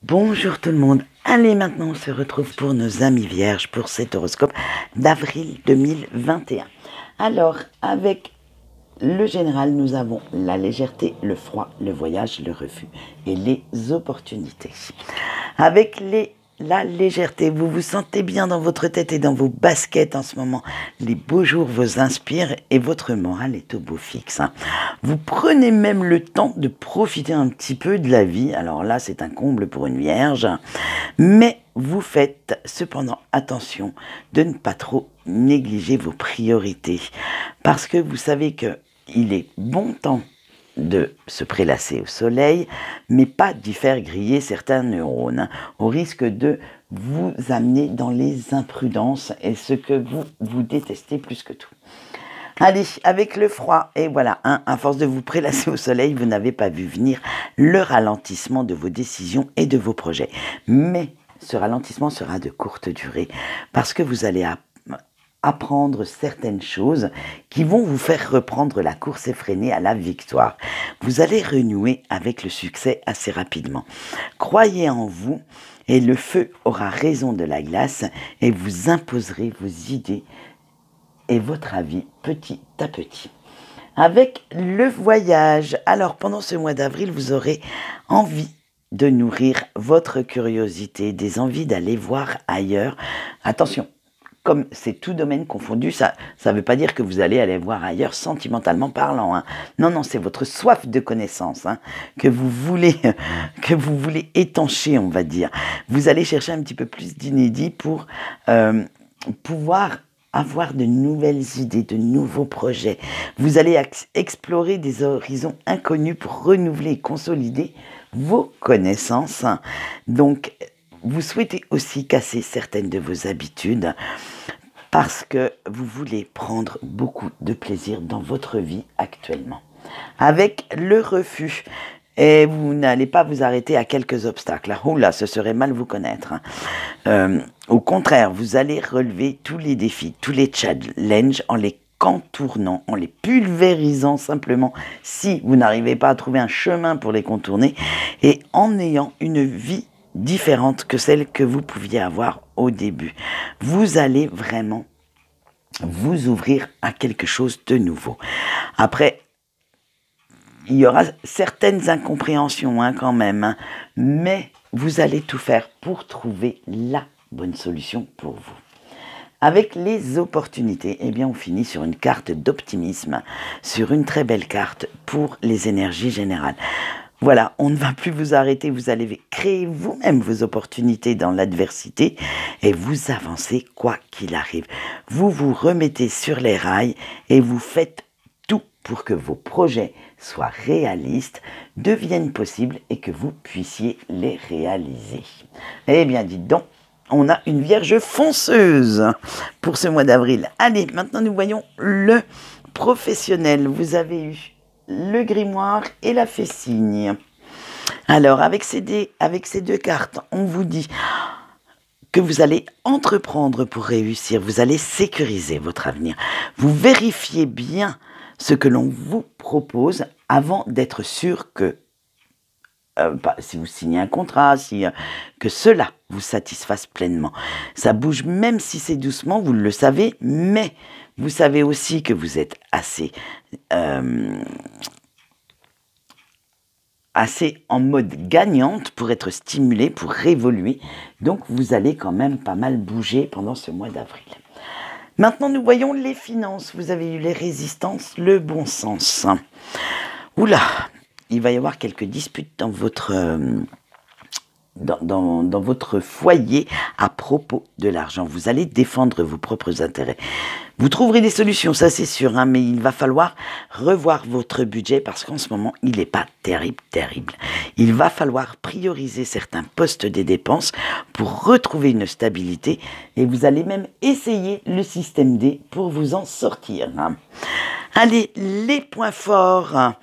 Bonjour tout le monde. Allez, maintenant on se retrouve pour nos amis vierges pour cet horoscope d'avril 2021. Alors, avec le général, nous avons la légèreté, le froid, le voyage, le refus et les opportunités. Avec la légèreté, vous vous sentez bien dans votre tête et dans vos baskets en ce moment. Les beaux jours vous inspirent et votre morale est au beau fixe. Vous prenez même le temps de profiter un petit peu de la vie. Alors là, c'est un comble pour une vierge. Mais vous faites cependant attention de ne pas trop négliger vos priorités. Parce que vous savez qu'il est bon temps de se prélasser au soleil, mais pas d'y faire griller certains neurones, au risque de vous amener dans les imprudences et ce que vous détestez plus que tout. Allez, avec le froid, et voilà, à force de vous prélasser au soleil, vous n'avez pas vu venir le ralentissement de vos décisions et de vos projets. Mais ce ralentissement sera de courte durée, parce que vous allez apprendre certaines choses qui vont vous faire reprendre la course effrénée à la victoire. Vous allez renouer avec le succès assez rapidement. Croyez en vous et le feu aura raison de la glace et vous imposerez vos idées et votre avis petit à petit. Avec le voyage, alors pendant ce mois d'avril, vous aurez envie de nourrir votre curiosité, des envies d'aller voir ailleurs. Attention, comme c'est tout domaine confondu, ça ne veut pas dire que vous allez aller voir ailleurs sentimentalement parlant. Non, c'est votre soif de connaissance que vous voulez étancher, on va dire. Vous allez chercher un petit peu plus d'inédit pour pouvoir avoir de nouvelles idées, de nouveaux projets. Vous allez explorer des horizons inconnus pour renouveler et consolider vos connaissances. Donc, vous souhaitez aussi casser certaines de vos habitudes parce que vous voulez prendre beaucoup de plaisir dans votre vie actuellement. Avec le refus, et vous n'allez pas vous arrêter à quelques obstacles. Oula, ce serait mal vous connaître. Au contraire, vous allez relever tous les défis, tous les challenges en les contournant, en les pulvérisant simplement si vous n'arrivez pas à trouver un chemin pour les contourner et en ayant une vie différente que celle que vous pouviez avoir au début. Vous allez vraiment vous ouvrir à quelque chose de nouveau. Après, il y aura certaines incompréhensions quand même, mais vous allez tout faire pour trouver la bonne solution pour vous. Avec les opportunités, eh bien on finit sur une carte d'optimisme, sur une très belle carte pour les énergies générales. Voilà, on ne va plus vous arrêter, vous allez créer vous-même vos opportunités dans l'adversité et vous avancez quoi qu'il arrive. Vous vous remettez sur les rails et vous faites tout pour que vos projets soient réalistes, deviennent possibles et que vous puissiez les réaliser. Eh bien, dites donc, on a une vierge fonceuse pour ce mois d'avril. Allez, maintenant nous voyons le professionnel. Vous avez eu le grimoire et la fée cygne. Alors, avec ces deux cartes, on vous dit que vous allez entreprendre pour réussir. Vous allez sécuriser votre avenir. Vous vérifiez bien ce que l'on vous propose avant d'être sûr que si vous signez un contrat, que cela vous satisfasse pleinement. Ça bouge même si c'est doucement, vous le savez, mais vous savez aussi que vous êtes assez en mode gagnante pour être stimulé, pour évoluer. Donc, vous allez quand même pas mal bouger pendant ce mois d'avril. Maintenant, nous voyons les finances. Vous avez eu les résistances, le bon sens. Oula, il va y avoir quelques disputes dans votre foyer à propos de l'argent. Vous allez défendre vos propres intérêts. Vous trouverez des solutions, ça c'est sûr, mais il va falloir revoir votre budget parce qu'en ce moment, il n'est pas terrible. Il va falloir prioriser certains postes des dépenses pour retrouver une stabilité et vous allez même essayer le système D pour vous en sortir. Allez, les points forts.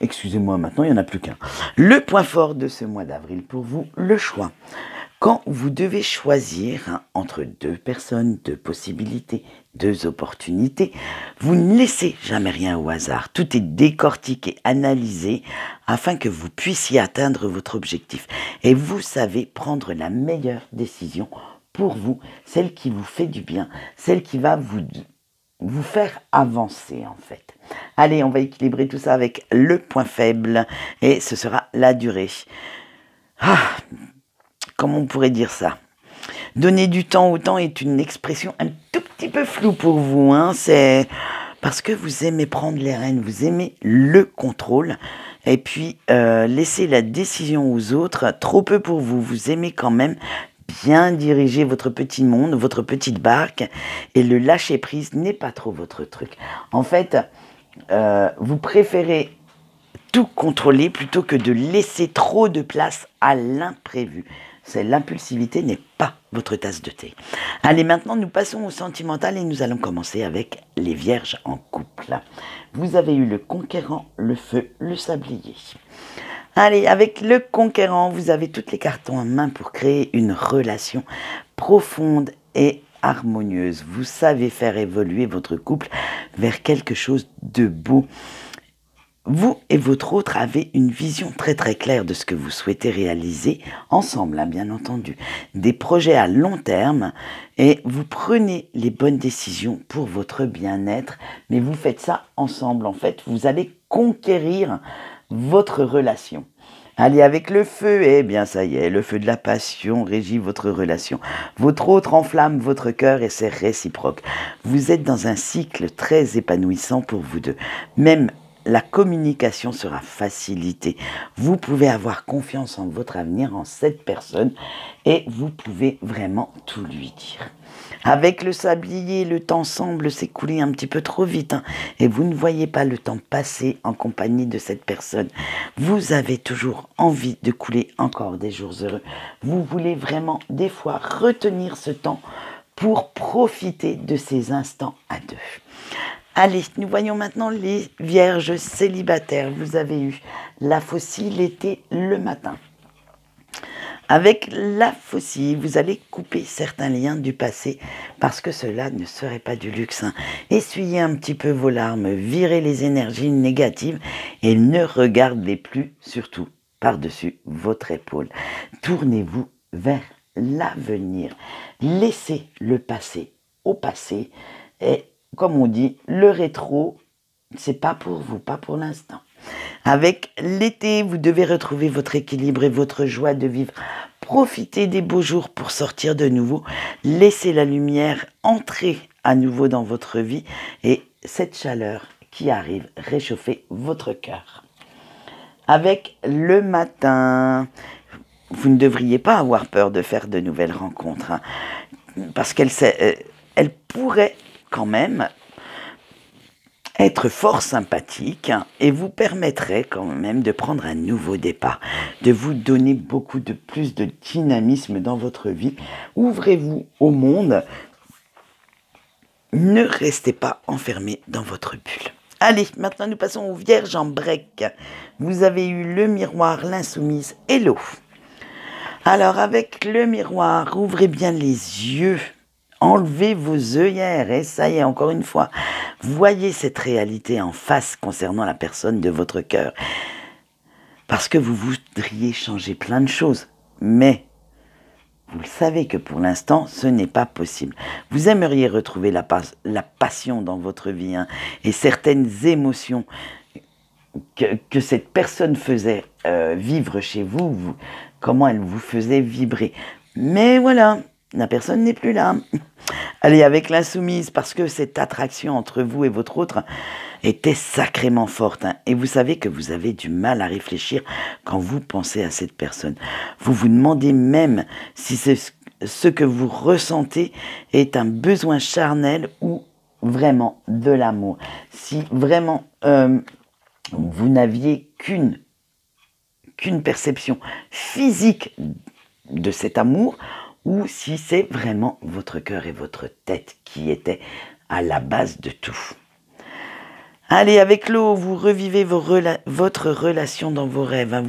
Excusez-moi, maintenant il n'y en a plus qu'un. Le point fort de ce mois d'avril pour vous, le choix. Quand vous devez choisir entre deux personnes, deux possibilités, deux opportunités, vous ne laissez jamais rien au hasard. Tout est décortiqué, analysé, afin que vous puissiez atteindre votre objectif. Et vous savez prendre la meilleure décision pour vous, celle qui vous fait du bien, celle qui va vous faire avancer en fait. Allez, on va équilibrer tout ça avec le point faible, et ce sera la durée. Comment on pourrait dire ça? Donner du temps au temps est une expression un tout petit peu floue pour vous, hein. C'est parce que vous aimez prendre les rênes, vous aimez le contrôle, et puis laisser la décision aux autres, trop peu pour vous. Vous aimez quand même bien diriger votre petit monde, votre petite barque, et le lâcher prise n'est pas trop votre truc. En fait, vous préférez tout contrôler plutôt que de laisser trop de place à l'imprévu. L'impulsivité n'est pas votre tasse de thé. Allez, maintenant nous passons au sentimental et nous allons commencer avec les vierges en couple. Vous avez eu le conquérant, le feu, le sablier. Allez, avec le conquérant, vous avez toutes les cartes en main pour créer une relation profonde et harmonieuse. Vous savez faire évoluer votre couple vers quelque chose de beau. Vous et votre autre avez une vision très très claire de ce que vous souhaitez réaliser ensemble, hein, bien entendu. Des projets à long terme, et vous prenez les bonnes décisions pour votre bien-être, mais vous faites ça ensemble. En fait, vous allez conquérir votre relation. Allez, avec le feu, eh bien ça y est, le feu de la passion régit votre relation. Votre autre enflamme votre cœur et c'est réciproque. Vous êtes dans un cycle très épanouissant pour vous deux. Même la communication sera facilitée. Vous pouvez avoir confiance en votre avenir, en cette personne, et vous pouvez vraiment tout lui dire. Avec le sablier, le temps semble s'écouler un petit peu trop vite, hein, et vous ne voyez pas le temps passer en compagnie de cette personne. Vous avez toujours envie de couler encore des jours heureux. Vous voulez vraiment des fois retenir ce temps pour profiter de ces instants à deux. Allez, nous voyons maintenant les vierges célibataires. Vous avez eu la faucille l'été, le matin. Avec la faucille, vous allez couper certains liens du passé parce que cela ne serait pas du luxe, hein. Essuyez un petit peu vos larmes, virez les énergies négatives et ne regardez plus, surtout, par-dessus votre épaule. Tournez-vous vers l'avenir. Laissez le passé au passé et comme on dit, le rétro, c'est pas pour vous, pas pour l'instant. Avec l'été, vous devez retrouver votre équilibre et votre joie de vivre. Profitez des beaux jours pour sortir de nouveau. Laissez la lumière entrer à nouveau dans votre vie et cette chaleur qui arrive réchauffer votre cœur. Avec le matin, vous ne devriez pas avoir peur de faire de nouvelles rencontres, hein, parce qu'elle pourrait quand même être fort sympathique et vous permettrait quand même de prendre un nouveau départ, de vous donner beaucoup de plus de dynamisme dans votre vie. Ouvrez-vous au monde, ne restez pas enfermé dans votre bulle. Allez, maintenant nous passons aux vierges en break. Vous avez eu le miroir, l'insoumise et l'eau. Alors avec le miroir, ouvrez bien les yeux. Enlevez vos œillères et ça y est, encore une fois, voyez cette réalité en face concernant la personne de votre cœur. Parce que vous voudriez changer plein de choses, mais vous le savez que pour l'instant, ce n'est pas possible. Vous aimeriez retrouver la passion dans votre vie, hein, et certaines émotions que cette personne faisait vivre chez vous, comment elle vous faisait vibrer. Mais voilà, la personne n'est plus là. Allez, avec l'insoumise, parce que cette attraction entre vous et votre autre était sacrément forte, hein, et vous savez que vous avez du mal à réfléchir quand vous pensez à cette personne. Vous vous demandez même si ce que vous ressentez est un besoin charnel ou vraiment de l'amour. Si vraiment vous n'aviez qu'une perception physique de cet amour, ou si c'est vraiment votre cœur et votre tête qui étaient à la base de tout. Allez, avec l'eau, vous revivez votre relation dans vos rêves, hein.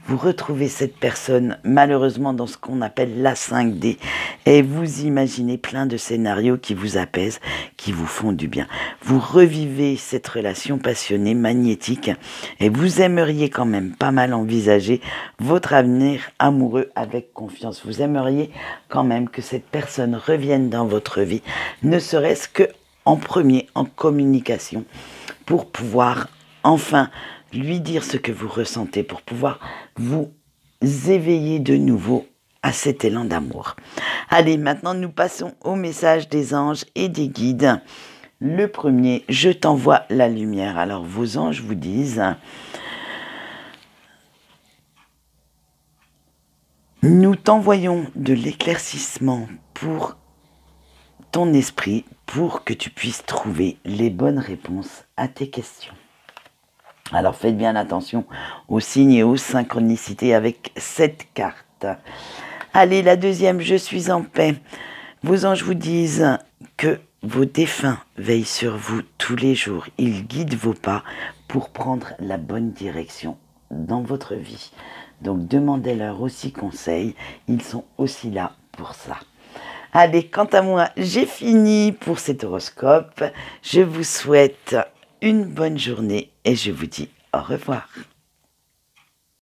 Vous retrouvez cette personne, malheureusement, dans ce qu'on appelle la 5D. Et vous imaginez plein de scénarios qui vous apaisent, qui vous font du bien. Vous revivez cette relation passionnée, magnétique. Et vous aimeriez quand même pas mal envisager votre avenir amoureux avec confiance. Vous aimeriez quand même que cette personne revienne dans votre vie, ne serait-ce que en premier, en communication, pour pouvoir enfin lui dire ce que vous ressentez, pour pouvoir vous éveiller de nouveau à cet élan d'amour. Allez, maintenant nous passons au message des anges et des guides. Le premier, je t'envoie la lumière. Alors vos anges vous disent: nous t'envoyons de l'éclaircissement pour ton esprit, pour que tu puisses trouver les bonnes réponses à tes questions. Alors faites bien attention aux signes et aux synchronicités avec cette carte. Allez, la deuxième, je suis en paix. Vos anges vous disent que vos défunts veillent sur vous tous les jours. Ils guident vos pas pour prendre la bonne direction dans votre vie. Donc demandez-leur aussi conseil, ils sont aussi là pour ça. Allez, quant à moi, j'ai fini pour cet horoscope. Je vous souhaite une bonne journée et je vous dis au revoir.